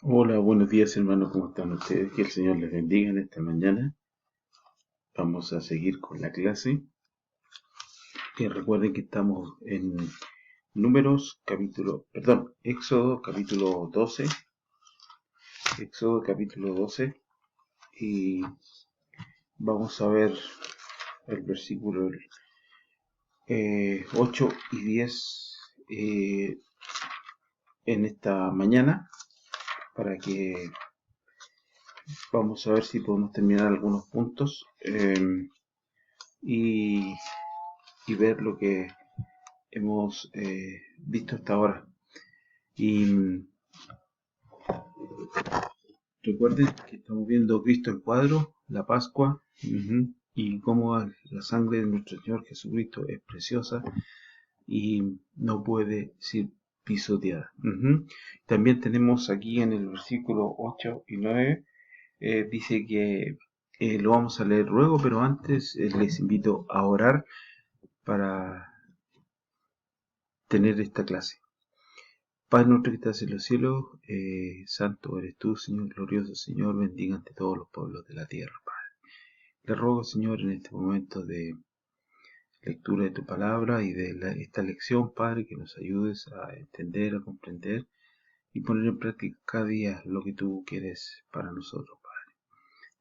Hola, buenos días hermanos, ¿cómo están ustedes? Que el Señor les bendiga en esta mañana. Vamos a seguir con la clase. Recuerden que estamos en Éxodo capítulo 12. Éxodo capítulo 12. Y vamos a ver el versículo 8 y 10 en esta mañana, para que vamos a ver si podemos terminar algunos puntos y ver lo que hemos visto hasta ahora. Y recuerden que estamos viendo Cristo el cuadro, la Pascua, y cómo la sangre de nuestro Señor Jesucristo es preciosa y no puede ser pisoteada. También tenemos aquí en el versículo 8 y 9, dice que lo vamos a leer luego, pero antes les invito a orar para tener esta clase. Padre nuestro que estás en los cielos, santo eres tú, Señor, glorioso Señor, bendiga ante todos los pueblos de la tierra, Padre. Te ruego, Señor, en este momento de lectura de tu palabra y de esta lección, Padre, que nos ayudes a entender, a comprender y poner en práctica cada día lo que tú quieres para nosotros, Padre.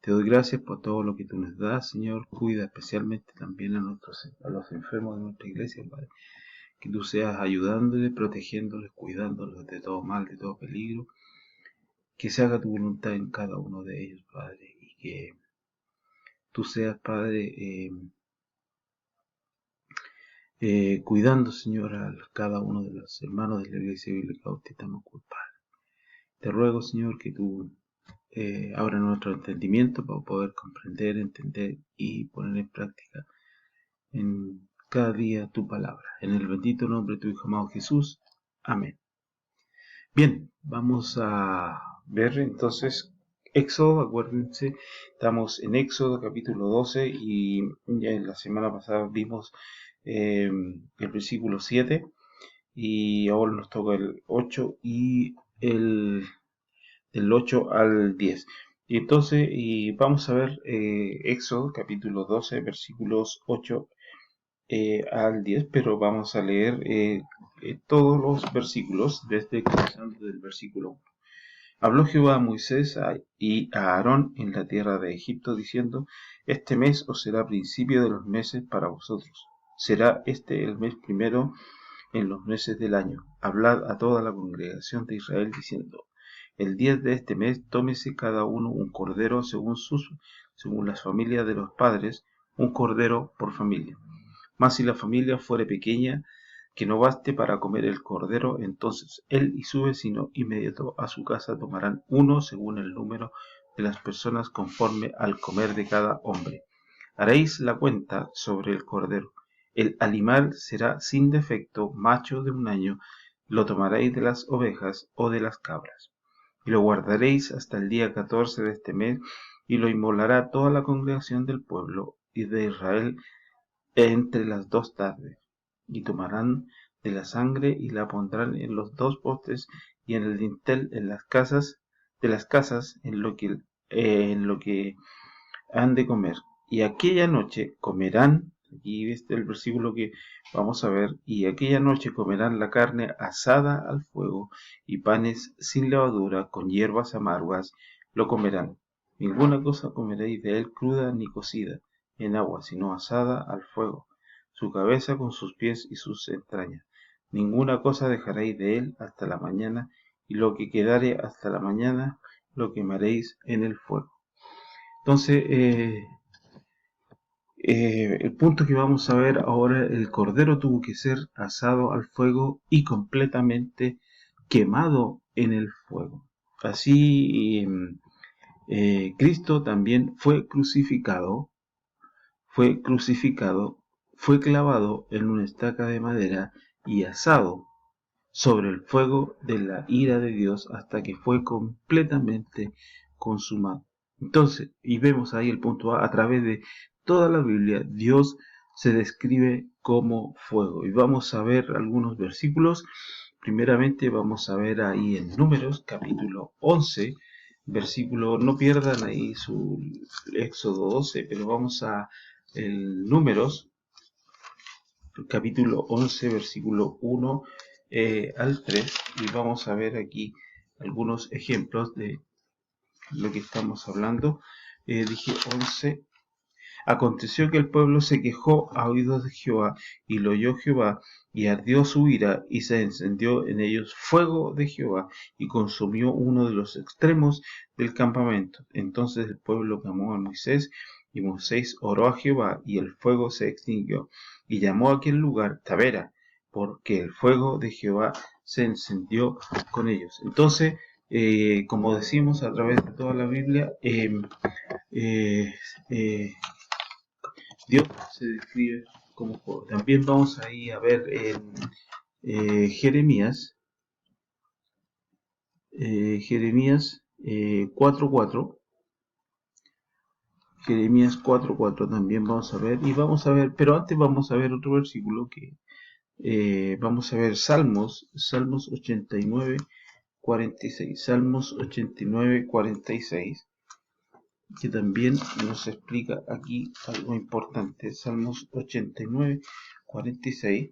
Te doy gracias por todo lo que tú nos das, Señor. Cuida especialmente también a los enfermos de nuestra iglesia, Padre. Que tú seas ayudándoles, protegiéndoles, cuidándolos de todo mal, de todo peligro. Que se haga tu voluntad en cada uno de ellos, Padre. Y que tú seas, Padre, cuidando, Señor, a cada uno de los hermanos de la Iglesia Bíblica Bautista Macul, Padre. Te ruego, Señor, que tú abras nuestro entendimiento para poder comprender, entender y poner en práctica en cada día tu palabra. En el bendito nombre de tu Hijo amado Jesús. Amén. Bien, vamos a ver entonces Éxodo. Acuérdense, estamos en Éxodo capítulo 12 y ya en la semana pasada vimos el versículo 7 y ahora nos toca el 8 y del 8 al 10. Y entonces vamos a ver Éxodo capítulo 12 versículos 8 al 10, pero vamos a leer todos los versículos desde comenzando del versículo 1. Habló Jehová a Moisés y a Aarón en la tierra de Egipto, diciendo: Este mes os será principio de los meses para vosotros. Será este el mes primero en los meses del año. Hablad a toda la congregación de Israel, diciendo: El 10 de este mes tómese cada uno un cordero según las familias de los padres, un cordero por familia. Mas si la familia fuere pequeña, que no baste para comer el cordero, entonces él y su vecino inmediato a su casa tomarán uno según el número de las personas conforme al comer de cada hombre. Haréis la cuenta sobre el cordero. El animal será sin defecto, macho de un año, lo tomaréis de las ovejas o de las cabras. Y lo guardaréis hasta el día 14 de este mes, y lo inmolará toda la congregación del pueblo y de Israel entre las 2 tardes, y tomarán de la sangre y la pondrán en los 2 postes y en el dintel de las casas, en lo que han de comer. Y aquella noche comerán, aquí este el versículo que vamos a ver, y aquella noche comerán la carne asada al fuego y panes sin levadura con hierbas amargas lo comerán. Ninguna cosa comeréis de él cruda ni cocida en agua, sino asada al fuego, su cabeza con sus pies y sus entrañas. Ninguna cosa dejaréis de él hasta la mañana, y lo que quedare hasta la mañana lo quemaréis en el fuego. Entonces, el punto que vamos a ver ahora, el cordero tuvo que ser asado al fuego y completamente quemado en el fuego. Así, Cristo también fue crucificado, fue clavado en una estaca de madera y asado sobre el fuego de la ira de Dios hasta que fue completamente consumado. Entonces, y vemos ahí el punto A través de toda la Biblia, Dios se describe como fuego. Y vamos a ver algunos versículos primeramente vamos a ver ahí en Números, capítulo 11, versículo, no pierdan ahí su Éxodo 12, pero vamos a el Números, capítulo 11, versículo 1 al 3, y vamos a ver aquí algunos ejemplos de lo que estamos hablando. Dije 11. Aconteció que el pueblo se quejó a oídos de Jehová, y lo oyó Jehová, y ardió su ira, y se encendió en ellos fuego de Jehová, y consumió uno de los extremos del campamento. Entonces el pueblo clamó a Moisés, y Moisés oró a Jehová, y el fuego se extinguió, y llamó a aquel lugar Tabera, porque el fuego de Jehová se encendió con ellos. Entonces, como decimos a través de toda la Biblia, eh, Dios se describe como fuego. También vamos ahí a ver en Jeremías, Jeremías 4.4, Jeremías 4.4 también vamos a ver, y vamos a ver, pero antes vamos a ver otro versículo que vamos a ver Salmos 89.46, Salmos 89.46, que también nos explica aquí algo importante. Salmos 89.46.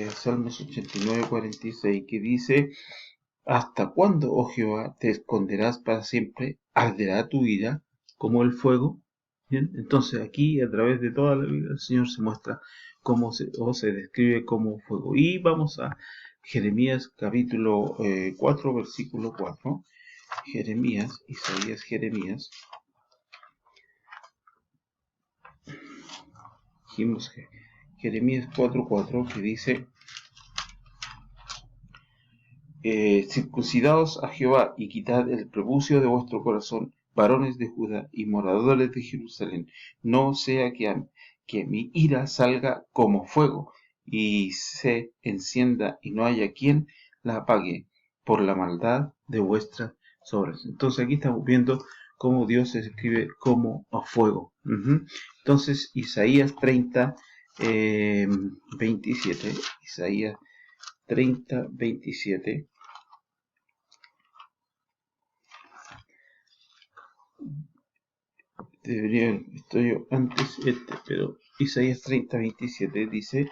Salmos 89.46, que dice: ¿Hasta cuándo, oh Jehová, te esconderás para siempre? ¿Arderá tu ira como el fuego? Bien, entonces aquí a través de toda la Biblia el Señor se muestra cómo se describe como fuego. Y vamos a Jeremías capítulo 4, versículo 4. Jeremías, Isaías, Jeremías. Dijimos Jeremías 4.4, que dice: circuncidaos a Jehová y quitad el prepucio de vuestro corazón, varones de Judá y moradores de Jerusalén, no sea que mi ira salga como fuego y se encienda y no haya quien la apague por la maldad de vuestras obras. Entonces aquí estamos viendo cómo Dios se escribe como a fuego. Entonces Isaías 30, 27, Isaías 30:27. Estoy antes pero Isaías 30:27 dice: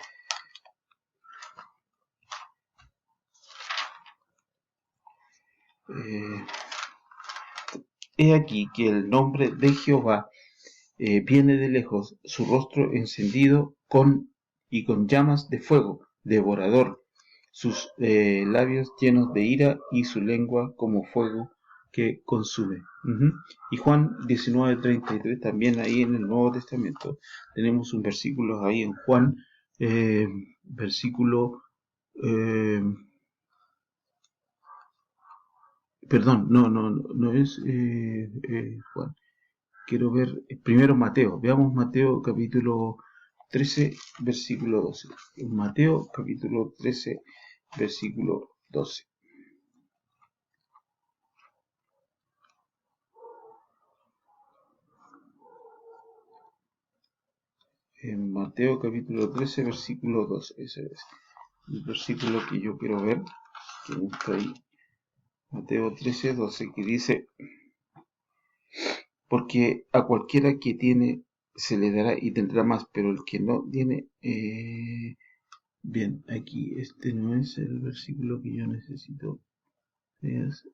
he aquí que el nombre de Jehová viene de lejos, su rostro encendido con llamas de fuego, devorador, sus labios llenos de ira y su lengua como fuego que consume. Y Juan 19:33, también ahí en el Nuevo Testamento, tenemos un versículo ahí en Juan, versículo, perdón, no es Juan. Quiero ver primero Mateo. Veamos Mateo capítulo 13, versículo 12. Mateo capítulo 13, versículo 12. En Mateo capítulo 13, versículo 12. Ese es el versículo que yo quiero ver, que está ahí. Mateo 13, 12, que dice: porque a cualquiera que tiene se le dará y tendrá más, pero el que no tiene... bien, aquí este no es el versículo que yo necesito. Es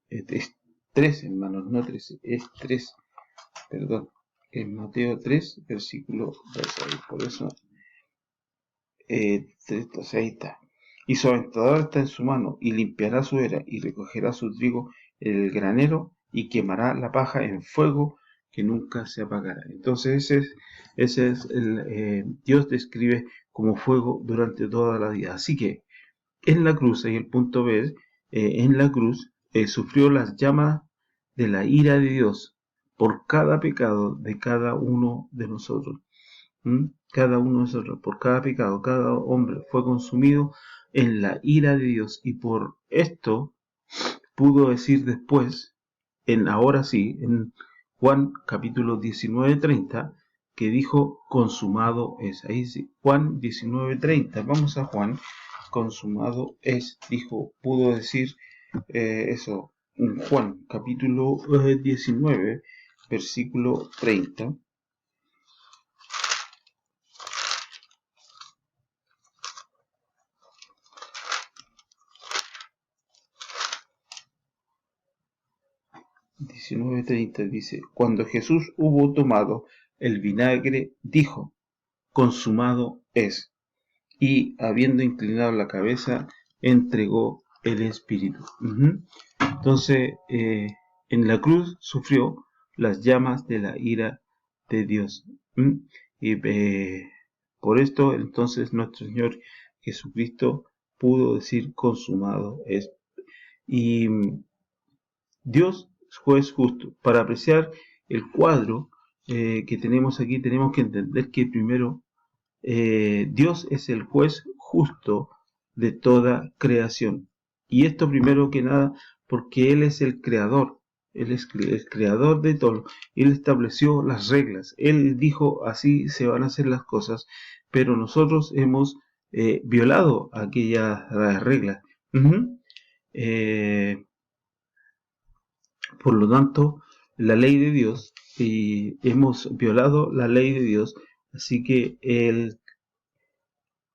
3, hermanos, no 13, es 3, perdón. En Mateo 3, versículo 12, por eso 3, 12, ahí está. Y su aventador está en su mano, y limpiará su era, y recogerá su trigo en el granero, y quemará la paja en fuego que nunca se apagará. Entonces ese es el Dios describe como fuego durante toda la vida. Así que en la cruz, ahí el punto B es, en la cruz sufrió las llamas de la ira de Dios por cada pecado de cada uno de nosotros. Cada uno de nosotros, por cada pecado, cada hombre fue consumido en la ira de Dios, y por esto pudo decir después, ahora sí, en Juan capítulo 19:30, que dijo consumado es. Ahí dice Juan 19:30. Vamos a Juan. Consumado es, dijo, pudo decir eso. Juan capítulo 19, versículo 30. Dice, cuando Jesús hubo tomado el vinagre, dijo, consumado es. Y habiendo inclinado la cabeza, entregó el espíritu. Entonces, en la cruz sufrió las llamas de la ira de Dios. Y por esto, entonces, nuestro Señor Jesucristo pudo decir consumado es. Y Dios es juez justo. Para apreciar el cuadro que tenemos aquí, tenemos que entender que primero Dios es el juez justo de toda creación. Y esto primero que nada porque Él es el creador. Él es el creador de todo. Él estableció las reglas. Él dijo así se van a hacer las cosas. Pero nosotros hemos violado aquellas reglas. Por lo tanto, la ley de Dios, hemos violado la ley de Dios. Así que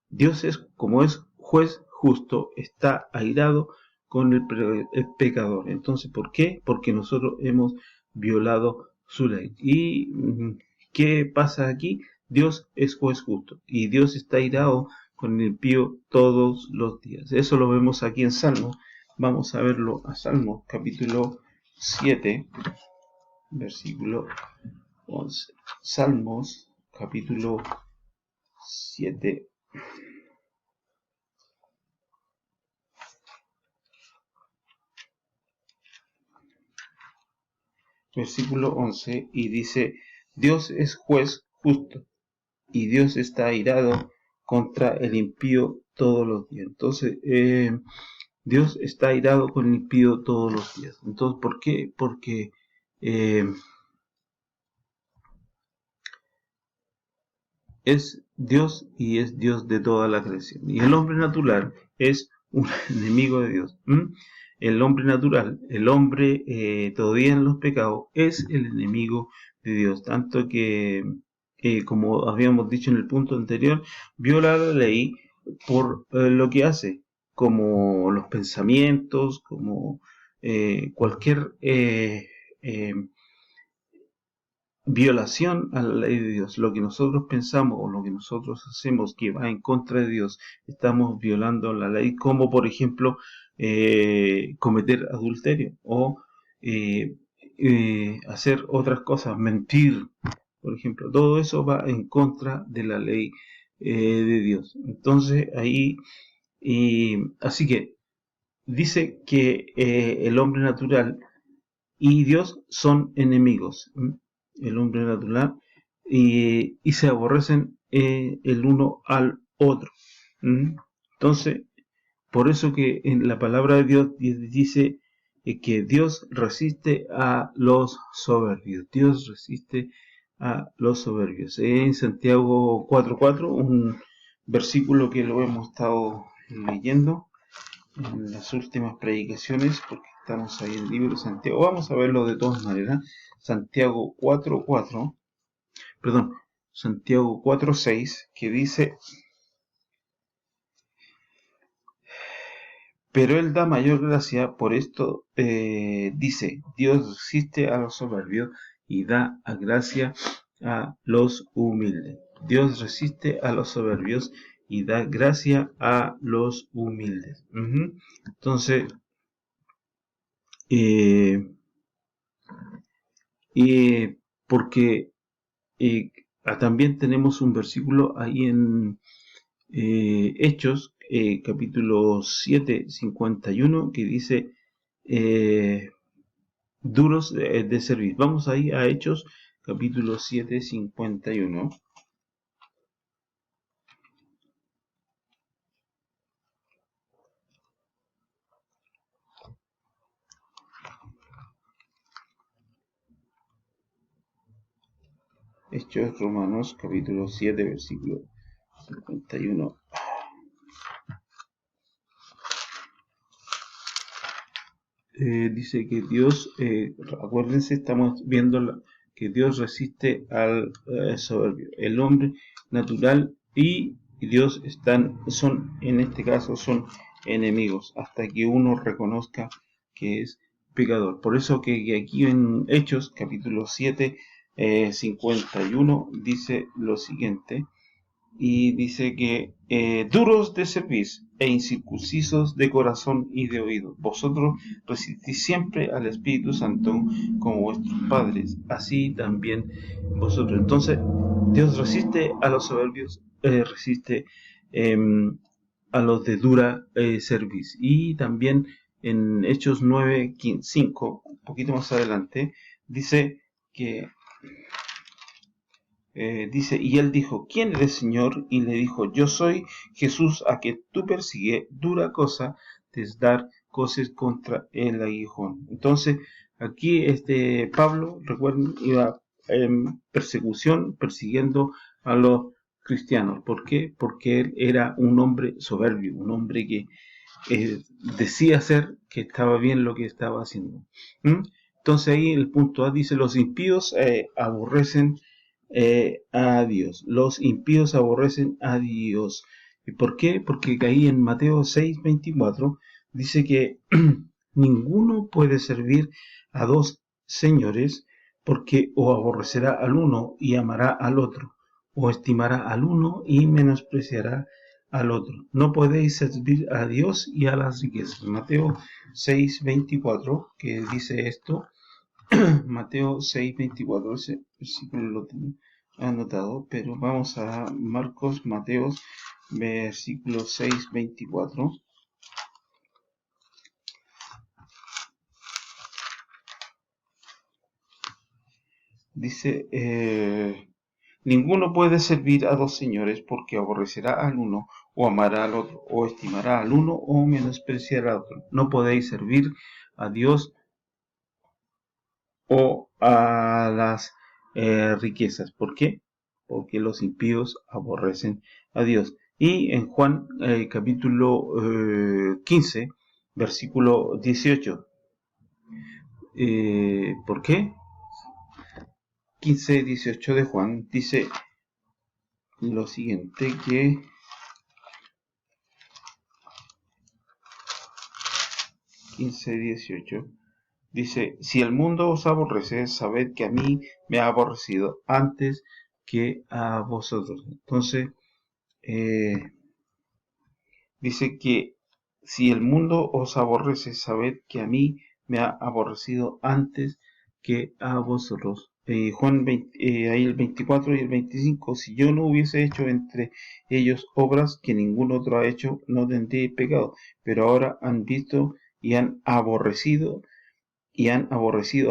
Dios es, como es juez justo, está airado con el pecador. Entonces, ¿por qué? Porque nosotros hemos violado su ley. ¿Y qué pasa aquí? Dios es juez justo y Dios está airado con el impío todos los días. Eso lo vemos aquí en Salmos. Vamos a verlo a Salmos, capítulo 7, versículo 11. Salmos, capítulo 7. Versículo 11, y dice, Dios es juez justo, y Dios está airado contra el impío todos los días. Entonces, Dios está airado con el impío todos los días. Entonces, ¿por qué? Porque es Dios y es Dios de toda la creación. Y el hombre natural es un enemigo de Dios. El hombre natural, el hombre todavía en los pecados, es el enemigo de Dios. Tanto que, como habíamos dicho en el punto anterior, viola la ley por lo que hace, como los pensamientos, como cualquier violación a la ley de Dios. Lo que nosotros pensamos o lo que nosotros hacemos que va en contra de Dios, estamos violando la ley, como por ejemplo cometer adulterio o hacer otras cosas, mentir, por ejemplo. Todo eso va en contra de la ley de Dios. Entonces ahí, así que dice que el hombre natural y Dios son enemigos. El hombre natural y se aborrecen el uno al otro. Entonces, por eso que en la palabra de Dios dice que Dios resiste a los soberbios. Dios resiste a los soberbios. En Santiago 4:4, un versículo que lo hemos estado leyendo en las últimas predicaciones, porque estamos ahí en el libro de Santiago. Vamos a verlo de todas maneras. Santiago 4:4, perdón, Santiago 4:6, que dice, pero Él da mayor gracia, por esto dice, Dios resiste a los soberbios y da a gracia a los humildes. Dios resiste a los soberbios y da gracia a los humildes. Entonces, porque también tenemos un versículo ahí en Hechos, capítulo 7, 51, que dice duros de servir. Vamos ahí a Hechos, capítulo 7, 51. Hechos Romanos, capítulo 7, versículo 51. Dice que Dios, acuérdense, estamos viendo que Dios resiste al soberbio. El hombre natural y Dios son, en este caso, son enemigos, hasta que uno reconozca que es pecador. Por eso que aquí en Hechos, capítulo 7, 51, dice lo siguiente. Y dice que duros de cerviz e incircuncisos de corazón y de oído, vosotros resistís siempre al Espíritu Santo como vuestros padres, así también vosotros. Entonces, Dios resiste a los soberbios, resiste a los de dura cerviz. Y también en Hechos 9, 5, un poquito más adelante, dice que dice, y él dijo, ¿quién eres, Señor? Y le dijo, yo soy Jesús a que tú persigues, dura cosa te es dar cosas contra el aguijón. Entonces, aquí Pablo, recuerden, iba en persecución, persiguiendo a los cristianos. ¿Por qué? Porque él era un hombre soberbio, un hombre que decía ser que estaba bien lo que estaba haciendo. Entonces ahí el punto A dice, los impíos aborrecen a Dios. Los impíos aborrecen a Dios. ¿Y por qué? Porque ahí en Mateo 6:24 dice que ninguno puede servir a dos señores, porque o aborrecerá al uno y amará al otro, o estimará al uno y menospreciará al otro. No podéis servir a Dios y a las riquezas. Mateo 6:24, que dice esto. Mateo 6:24, ese versículo lo tengo anotado, pero vamos a Marcos, Mateo, versículo 6:24. Dice, ninguno puede servir a dos señores, porque aborrecerá al uno o amará al otro, o estimará al uno o menospreciará al otro. No podéis servir a Dios o a las riquezas. ¿Por qué? Porque los impíos aborrecen a Dios. Y en Juan capítulo 15, versículo 18. ¿Por qué? 15, 18 de Juan dice lo siguiente, que 15, 18 dice, si el mundo os aborrece, sabed que a mí me ha aborrecido antes que a vosotros. Entonces, dice que si el mundo os aborrece, sabed que a mí me ha aborrecido antes que a vosotros. Juan 20, ahí el 24 y el 25, si yo no hubiese hecho entre ellos obras que ningún otro ha hecho, no tendría pecado, pero ahora han visto y han aborrecido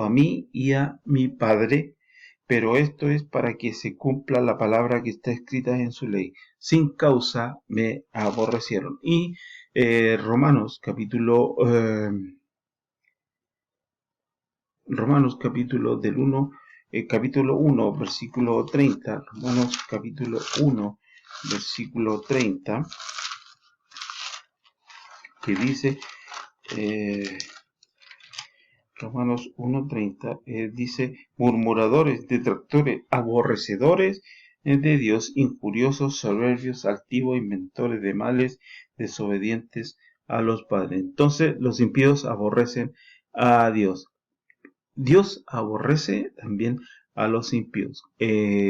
a mí y a mi Padre, pero esto es para que se cumpla la palabra que está escrita en su ley. Sin causa me aborrecieron. Y Romanos capítulo del 1, capítulo 1, versículo 30, Romanos capítulo 1, versículo 30, que dice, Romanos 1:30 dice, murmuradores, detractores, aborrecedores de Dios, injuriosos, soberbios, altivos, inventores de males, desobedientes a los padres. Entonces los impíos aborrecen a Dios. Dios aborrece también a los impíos.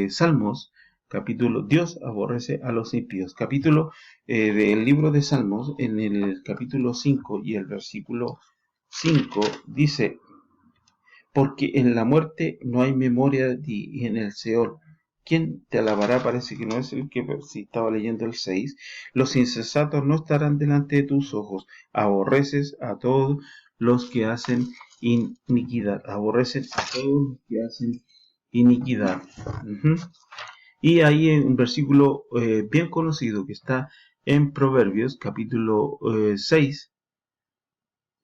Salmos, capítulo, Dios aborrece a los impíos. Capítulo del libro de Salmos, en el capítulo 5 y el versículo 5 dice, porque en la muerte no hay memoria de ti, y en el Seol, ¿quién te alabará? Parece que no es el que si estaba leyendo el 6. Los insensatos no estarán delante de tus ojos. Aborreces a todos los que hacen iniquidad. Aborrecen a todos los que hacen iniquidad. Y ahí en un versículo bien conocido que está en Proverbios, capítulo 6,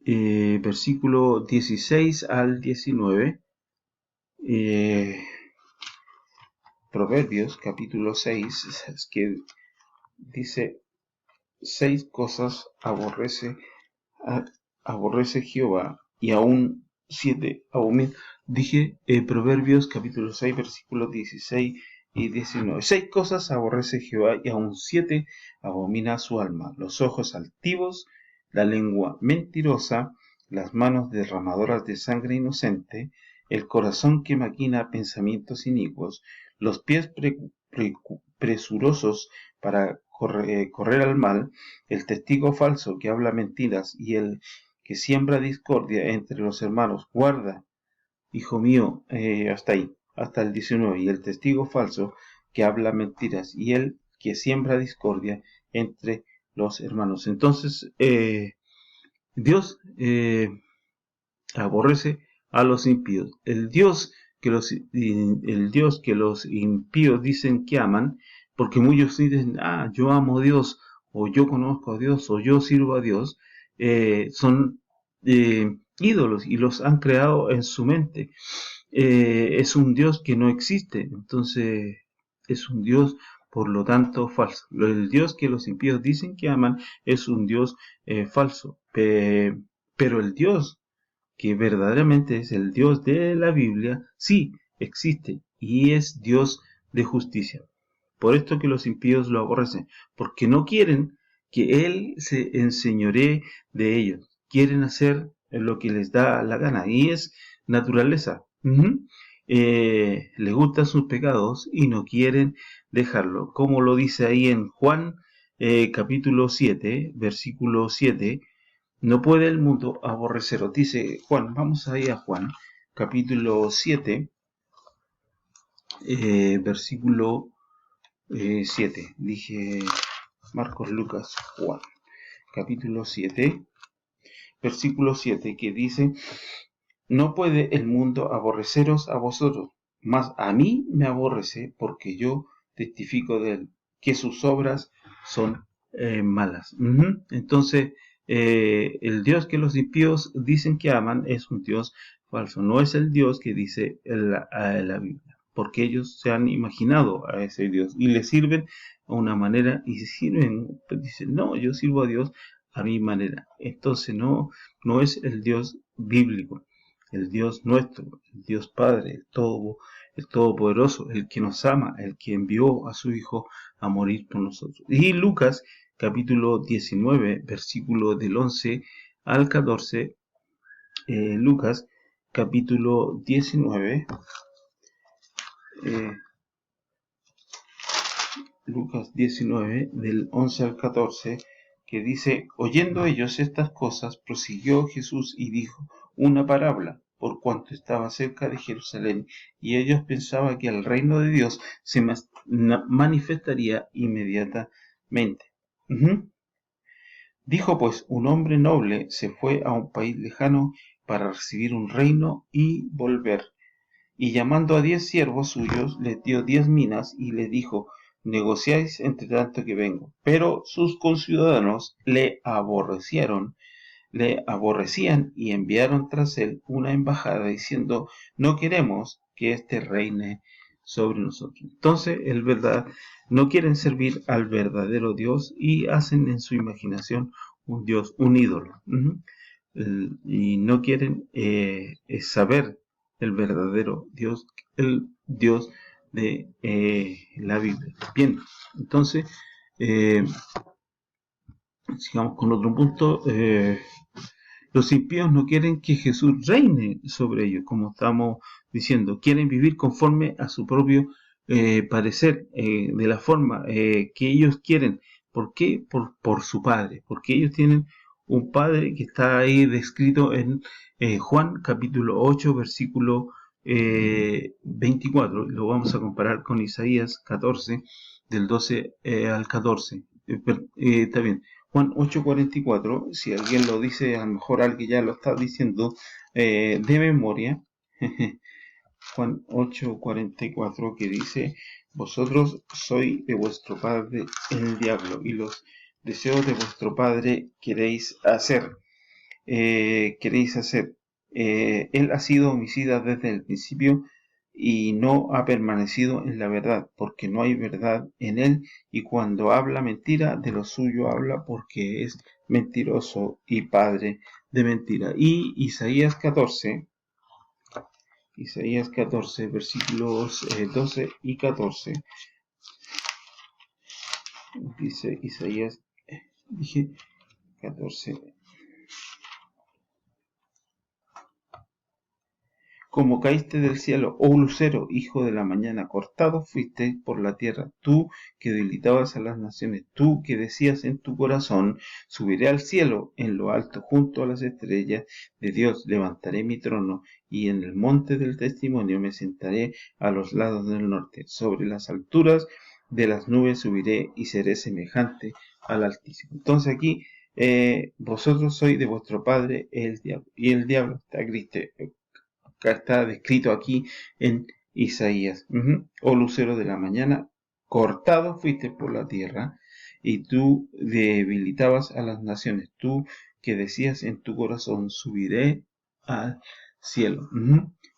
versículo 16 al 19, Proverbios capítulo 6, que dice: 6 cosas aborrece Jehová, y aún 7 abomina. Dije Proverbios capítulo 6, versículos 16 y 19. 6 cosas aborrece Jehová, y aún 7 abomina su alma: los ojos altivos, la lengua mentirosa, las manos derramadoras de sangre inocente, el corazón que maquina pensamientos inicuos, los pies presurosos para correr al mal, el testigo falso que habla mentiras y el que siembra discordia entre los hermanos. Guarda, hijo mío, hasta ahí, hasta el 19. Y el testigo falso que habla mentiras y el que siembra discordia entre los hermanos. Entonces, Dios aborrece a los impíos. El Dios que los impíos dicen que aman, porque muchos dicen: yo amo a Dios, o yo conozco a Dios, o yo sirvo a Dios, son ídolos, y los han creado en su mente. Es un Dios que no existe, entonces es un Dios, por lo tanto, falso. El Dios que los impíos dicen que aman es un Dios falso. Pero el Dios que verdaderamente es el Dios de la Biblia, sí existe, y es Dios de justicia. Por esto que los impíos lo aborrecen, porque no quieren que Él se enseñoree de ellos. Quieren hacer lo que les da la gana, y es naturaleza. Les gustan sus pecados y no quieren dejarlo, como lo dice ahí en Juan capítulo 7, versículo 7. No puede el mundo aborreceros. Dice Juan, vamos ahí a Juan, capítulo 7, versículo 7. Dije Marcos, Lucas, Juan, capítulo 7, versículo 7, que dice: no puede el mundo aborreceros a vosotros, mas a mí me aborrece, porque yo testifico de él, que sus obras son malas. Entonces, el Dios que los impíos dicen que aman es un Dios falso, no es el Dios que dice la Biblia, porque ellos se han imaginado a ese Dios y le sirven a una manera, y dicen: no, yo sirvo a Dios a mi manera. Entonces no es el Dios bíblico, el Dios nuestro, el Dios Padre, el Todopoderoso, el que nos ama, el que envió a su Hijo a morir por nosotros. Y Lucas capítulo 19, versículo del 11 al 14, Lucas capítulo 19, Lucas 19, del 11 al 14, que dice: oyendo ellos estas cosas, prosiguió Jesús y dijo una parábola, por cuanto estaba cerca de Jerusalén, y ellos pensaban que el reino de Dios se manifestaría inmediatamente. Dijo pues: un hombre noble se fue a un país lejano para recibir un reino y volver. Y llamando a 10 siervos suyos, les dio 10 minas y les dijo: negociáis entre tanto que vengo. Pero sus conciudadanos le aborrecían y enviaron tras él una embajada diciendo: no queremos que éste reine sobre nosotros. Entonces, no quieren servir al verdadero Dios y hacen en su imaginación un Dios, un ídolo. Y no quieren saber el verdadero Dios, el Dios de la Biblia. Bien, entonces, sigamos con otro punto. Los impíos no quieren que Jesús reine sobre ellos, como estamos diciendo. Quieren vivir conforme a su propio parecer, de la forma que ellos quieren. ¿Por qué? Por su Padre. Porque ellos tienen un Padre que está ahí descrito en Juan capítulo 8, versículo 24. Lo vamos a comparar con Isaías 14, del 12 al 14. Está bien. Juan 8:44, si alguien lo dice, a lo mejor alguien ya lo está diciendo de memoria. Juan 8:44, que dice: vosotros sois de vuestro padre el diablo, y los deseos de vuestro padre queréis hacer. Él ha sido homicida desde el principio y no ha permanecido en la verdad, porque no hay verdad en él, y cuando habla mentira, de lo suyo habla porque es mentiroso y padre de mentira. Y Isaías 14, versículos 12 y 14, dice Isaías, dije 14. Como caíste del cielo, oh lucero, hijo de la mañana, cortado fuiste por la tierra, tú que debilitabas a las naciones, tú que decías en tu corazón, subiré al cielo, en lo alto, junto a las estrellas de Dios, levantaré mi trono, y en el monte del testimonio me sentaré a los lados del norte, sobre las alturas de las nubes subiré y seré semejante al Altísimo. Entonces aquí, vosotros sois de vuestro padre el diablo, y el diablo está descrito aquí en Isaías. Oh lucero de la mañana, cortado fuiste por la tierra, y tú debilitabas a las naciones. Tú que decías en tu corazón, subiré al cielo.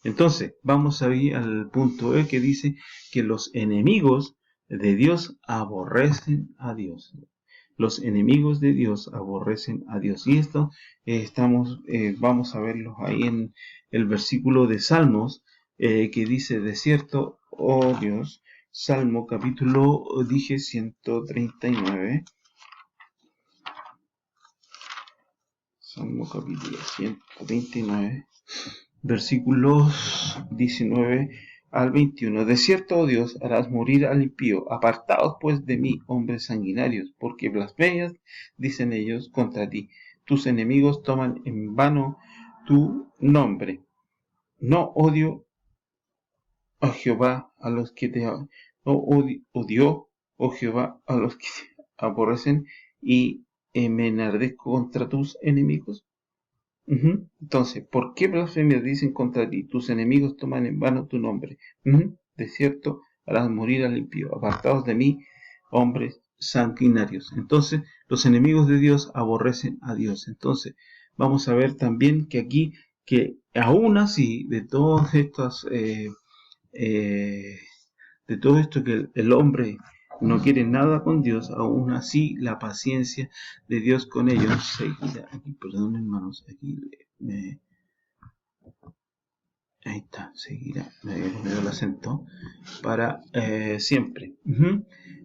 Entonces, vamos a ir al punto E, que dice que los enemigos de Dios aborrecen a Dios. Los enemigos de Dios aborrecen a Dios. Y esto vamos a verlo ahí en el versículo de Salmos, que dice: de cierto, oh Dios, Salmo capítulo, dije 139. Salmo capítulo 139, versículos 19 al 21. De cierto, oh Dios, harás morir al impío. Apartaos pues de mí, hombres sanguinarios, porque blasfemias dicen ellos contra ti. Tus enemigos toman en vano tu nombre. No odio a Jehová a los que te odio, oh Jehová, a los que te aborrecen, y me enardezco contra tus enemigos. Entonces, ¿por qué blasfemias dicen contra ti? Tus enemigos toman en vano tu nombre. De cierto, harás morir al impío. Apartados de mí, hombres sanguinarios. Entonces, los enemigos de Dios aborrecen a Dios. Entonces, vamos a ver también que aquí, que aún así, de todas estas de todo esto, que el hombre no quiere nada con Dios, aún así la paciencia de Dios con ellos seguirá. Aquí, perdón, hermanos, aquí ahí está, seguirá, me había ponido el acento, para siempre.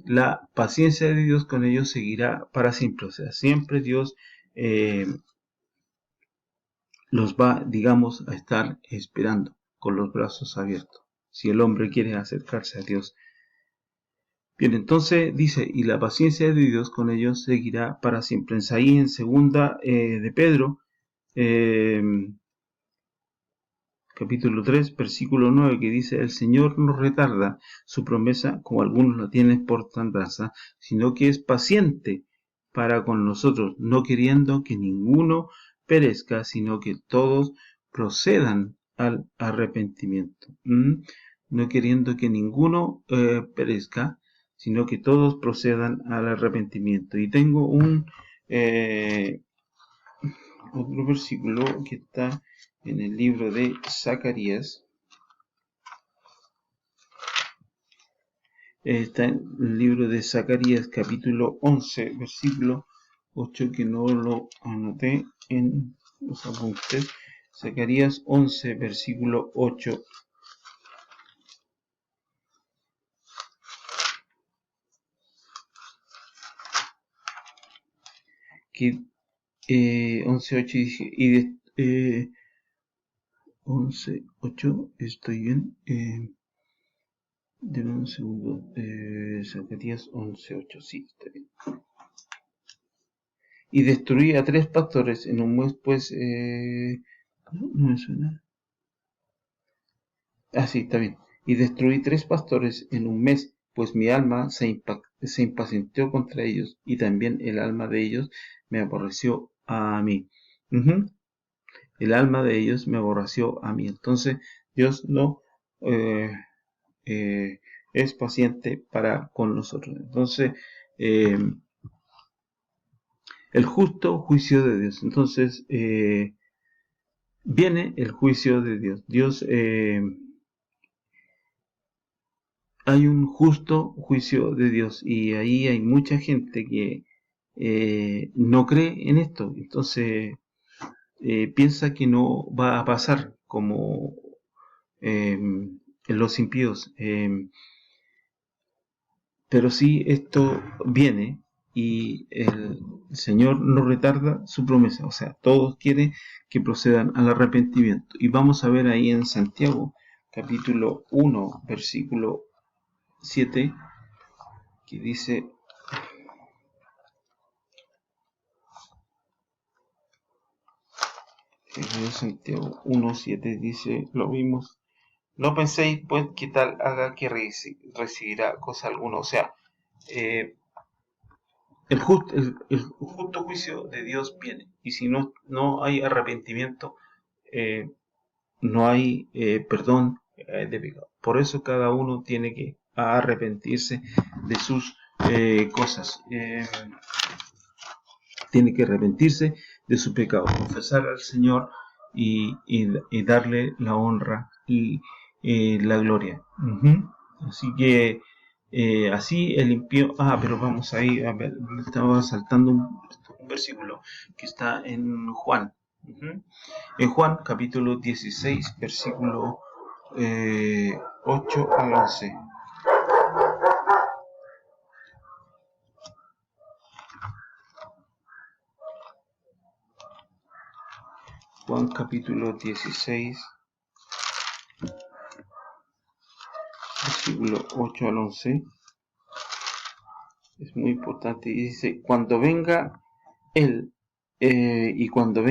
La paciencia de Dios con ellos seguirá para siempre. O sea, siempre Dios los va, digamos, a estar esperando con los brazos abiertos, si el hombre quiere acercarse a Dios. Bien, entonces dice: y la paciencia de Dios con ellos seguirá para siempre. Ahí en segunda de Pedro, capítulo 3, versículo 9, que dice: el Señor no retarda su promesa, como algunos la tienen por tardanza, sino que es paciente para con nosotros, no queriendo que ninguno perezca, sino que todos procedan al arrepentimiento. No queriendo que ninguno perezca, sino que todos procedan al arrepentimiento. Y tengo otro versículo que está en el libro de Zacarías. Está en el libro de Zacarías, capítulo 11, versículo 8, que no lo anoté en los apuntes. Zacarías 11, versículo 8. Que 11.8 dice, 11.8, estoy bien, denme un segundo, Zacarías 11.8, sí, está bien. Y destruí a 3 pastores en un mes, pues, no me suena. Sí, está bien. Y destruí 3 pastores en un mes, pues mi alma se impacientó contra ellos, y también el alma de ellos me aborreció a mí. El alma de ellos me aborreció a mí. Entonces, Dios no es paciente para con nosotros. Entonces, el justo juicio de Dios. Entonces, viene el juicio de Dios. Dios hay un justo juicio de Dios, y ahí hay mucha gente que no cree en esto. Entonces piensa que no va a pasar como en los impíos. Pero sí, esto viene, y el Señor no retarda su promesa. O sea, todos quieren que procedan al arrepentimiento. Y vamos a ver ahí en Santiago, capítulo 1, versículo 7, que dice, Santiago 1:7 dice, lo vimos: no penséis pues que tal haga que recibirá cosa alguna. O sea, eh, el justo juicio de Dios viene, y si no hay arrepentimiento, eh, no hay perdón de pecado. Por eso cada uno tiene que arrepentirse de sus cosas. Tiene que arrepentirse de su pecado, confesar al Señor, y darle la honra y la gloria. Así que así el impío. Pero vamos ahí a ver, me estaba saltando un versículo que está en Juan. En Juan capítulo 16, versículo 8 al 11. Juan capítulo 16, versículo 8 al 11. Es muy importante. Y dice: cuando venga Él, cuando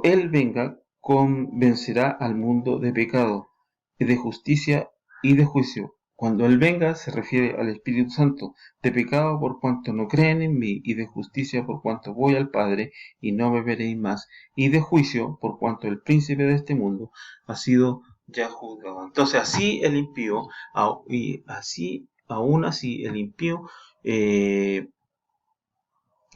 Él venga, convencerá al mundo de pecado, y de justicia y de juicio. Cuando Él venga se refiere al Espíritu Santo: de pecado por cuanto no creen en mí, y de justicia por cuanto voy al Padre y no me veréis más, y de juicio por cuanto el príncipe de este mundo ha sido ya juzgado. Entonces así el impío, aún así el impío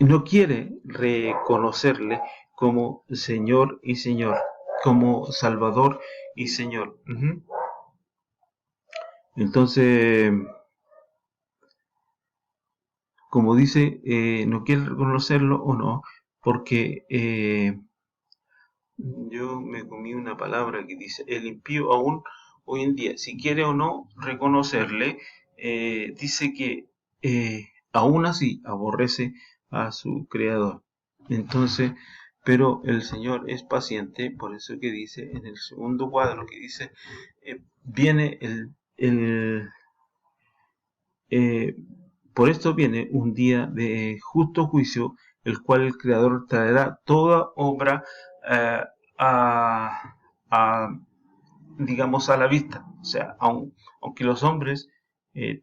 no quiere reconocerle como Señor y Señor, como Salvador y Señor. Entonces, como dice, no quiere reconocerlo o no, porque yo me comí una palabra que dice: el impío aún hoy en día, si quiere o no reconocerle, dice que aún así aborrece a su creador. Entonces, pero el Señor es paciente, por eso que dice en el segundo cuadro, que dice, viene eh, por esto viene un día de justo juicio, el cual el Creador traerá toda obra eh, a, a, digamos, a la vista. O sea, aunque los hombres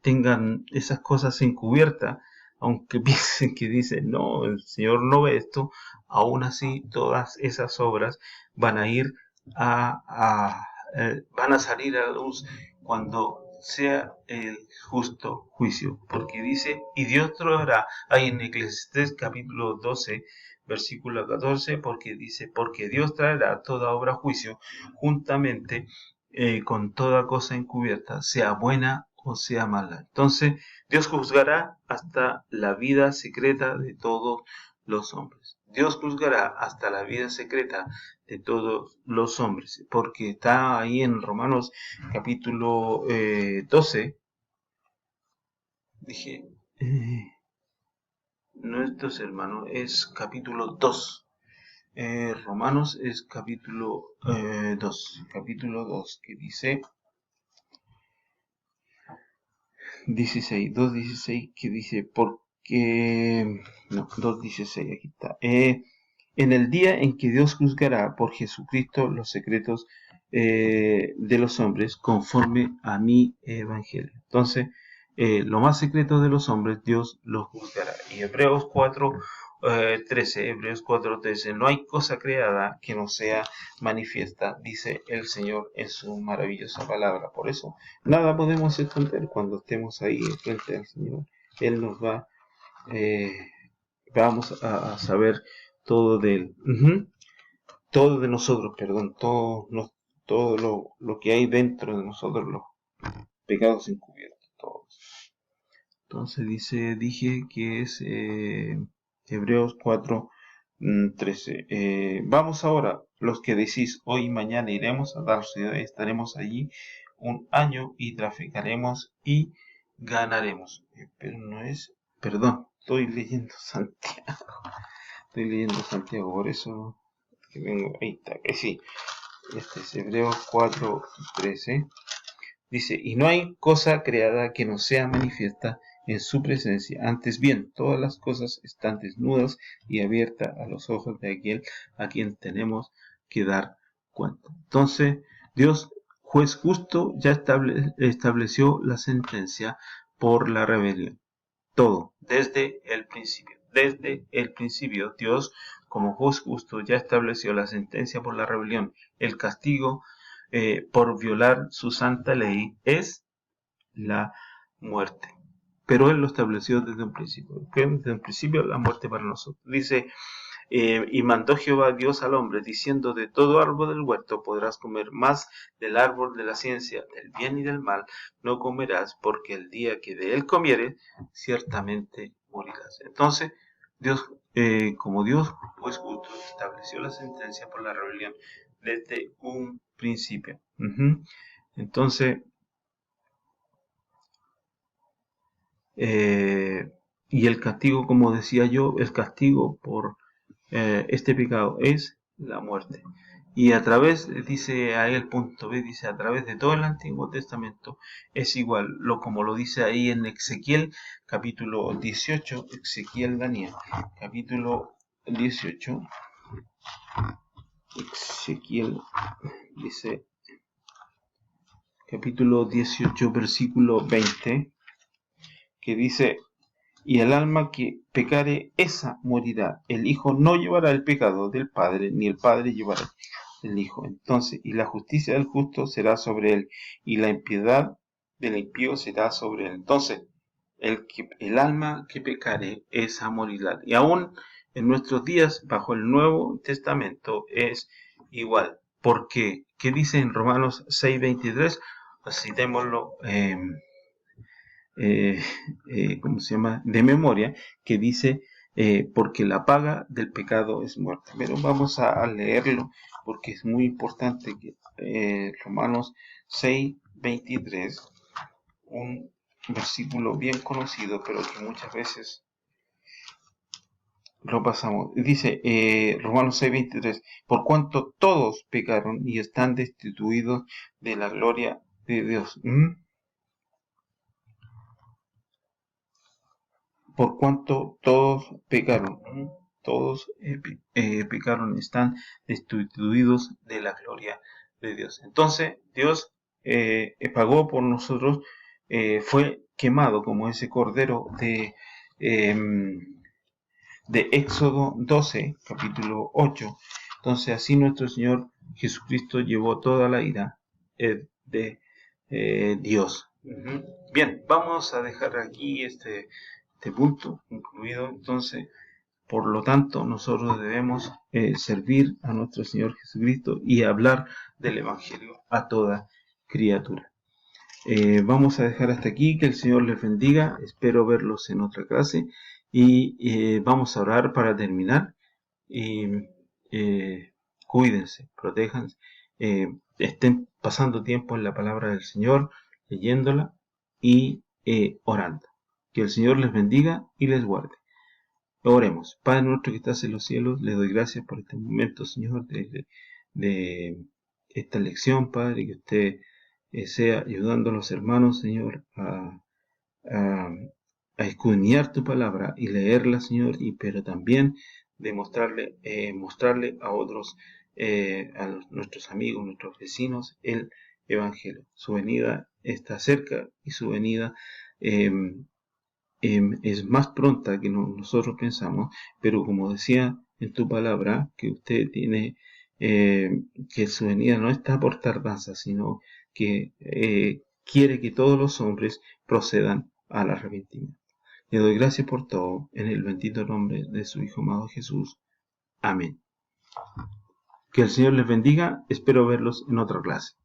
tengan esas cosas encubiertas, aunque piensen que dicen, no, el Señor no ve esto, aún así todas esas obras van a ir van a salir a la luz cuando sea el justo juicio. Porque dice: y Dios traerá, ahí en Eclesiastés capítulo 12, versículo 14, porque dice: porque Dios traerá toda obra a juicio, juntamente con toda cosa encubierta, sea buena o sea mala. Entonces, Dios juzgará hasta la vida secreta de todos los hombres. Dios juzgará hasta la vida secreta de todos los hombres, porque está ahí en Romanos capítulo 12. Dije, no, esto es, hermano, es capítulo 2. Romanos es capítulo 2, que dice 16, 2:16, que dice: porque, no, 2:16, aquí está, en el día en que Dios juzgará por Jesucristo los secretos de los hombres, conforme a mi evangelio. Entonces, lo más secreto de los hombres, Dios los juzgará. Y Hebreos 4:13, no hay cosa creada que no sea manifiesta, dice el Señor en su maravillosa palabra. Por eso, nada podemos esconder cuando estemos ahí frente al Señor. Él nos va, vamos a saber todo de Él. Todo de nosotros, perdón, todo lo que hay dentro de nosotros pecados encubiertos, todos. Entonces dije que es Hebreos 4:13. Vamos ahora, los que decís hoy y mañana iremos a tal ciudad, estaremos allí un año y traficaremos y ganaremos. Pero no es, perdón, estoy leyendo Santiago. Por eso que vengo, ahí está, que sí. Este es Hebreos 4:13. Dice, y no hay cosa creada que no sea manifiesta en su presencia. Antes bien, todas las cosas están desnudas y abiertas a los ojos de aquel a quien tenemos que dar cuenta. Entonces, Dios, juez justo, ya estableció la sentencia por la rebelión. Todo, desde el principio. Desde el principio, Dios, como juez justo, ya estableció la sentencia por la rebelión. El castigo por violar su santa ley es la muerte. Pero Él lo estableció desde un principio. Desde un principio la muerte para nosotros. Dice, y mandó Jehová Dios al hombre, diciendo, de todo árbol del huerto podrás comer, más del árbol de la ciencia, del bien y del mal, no comerás, porque el día que de él comieres, ciertamente morirás. Entonces, Dios, como Dios, pues justo, estableció la sentencia por la rebelión desde un principio. Entonces, y el castigo, como decía yo, el castigo por este pecado es la muerte. Y a través, dice ahí el punto B, dice a través de todo el Antiguo Testamento es igual, como lo dice ahí en Ezequiel capítulo 18, Ezequiel Daniel, capítulo 18, Ezequiel dice, capítulo 18, versículo 20, que dice, y el alma que pecare, esa morirá. El hijo no llevará el pecado del padre, ni el padre llevará el hijo. Entonces, y la justicia del justo será sobre él, y la impiedad del impío será sobre él. Entonces, el alma que pecare, esa morirá. Y aún en nuestros días, bajo el Nuevo Testamento, es igual. Porque, ¿qué dice en Romanos 6:23? Pues citémoslo. ¿Cómo se llama? De memoria, que dice, porque la paga del pecado es muerte. Pero vamos a leerlo porque es muy importante que Romanos 6:23, un versículo bien conocido, pero que muchas veces lo pasamos. Dice Romanos 6:23, por cuanto todos pecaron y están destituidos de la gloria de Dios. Por cuanto todos pecaron, pecaron, están destituidos de la gloria de Dios. Entonces, Dios pagó por nosotros, fue quemado como ese cordero de Éxodo 12, capítulo 8. Entonces, así nuestro Señor Jesucristo llevó toda la ira de Dios. Bien, vamos a dejar aquí este punto concluido. Entonces, por lo tanto, nosotros debemos servir a nuestro Señor Jesucristo y hablar del Evangelio a toda criatura. Vamos a dejar hasta aquí, que el Señor les bendiga, espero verlos en otra clase y vamos a orar para terminar. Cuídense, protéjanse, estén pasando tiempo en la palabra del Señor, leyéndola y orando. Que el Señor les bendiga y les guarde. Oremos. Padre nuestro que estás en los cielos, le doy gracias por este momento, Señor, de esta lección, Padre, que usted sea ayudando a los hermanos, Señor, a escudriñar tu palabra y leerla, Señor, pero también de mostrarle a otros, nuestros amigos, nuestros vecinos, el Evangelio. Su venida está cerca y su venida es más pronta que nosotros pensamos, pero como decía en tu palabra, que usted tiene, que su venida no está por tardanza, sino que quiere que todos los hombres procedan al arrepentimiento. Le doy gracias por todo, en el bendito nombre de su Hijo amado Jesús. Amén. Que el Señor les bendiga, espero verlos en otra clase.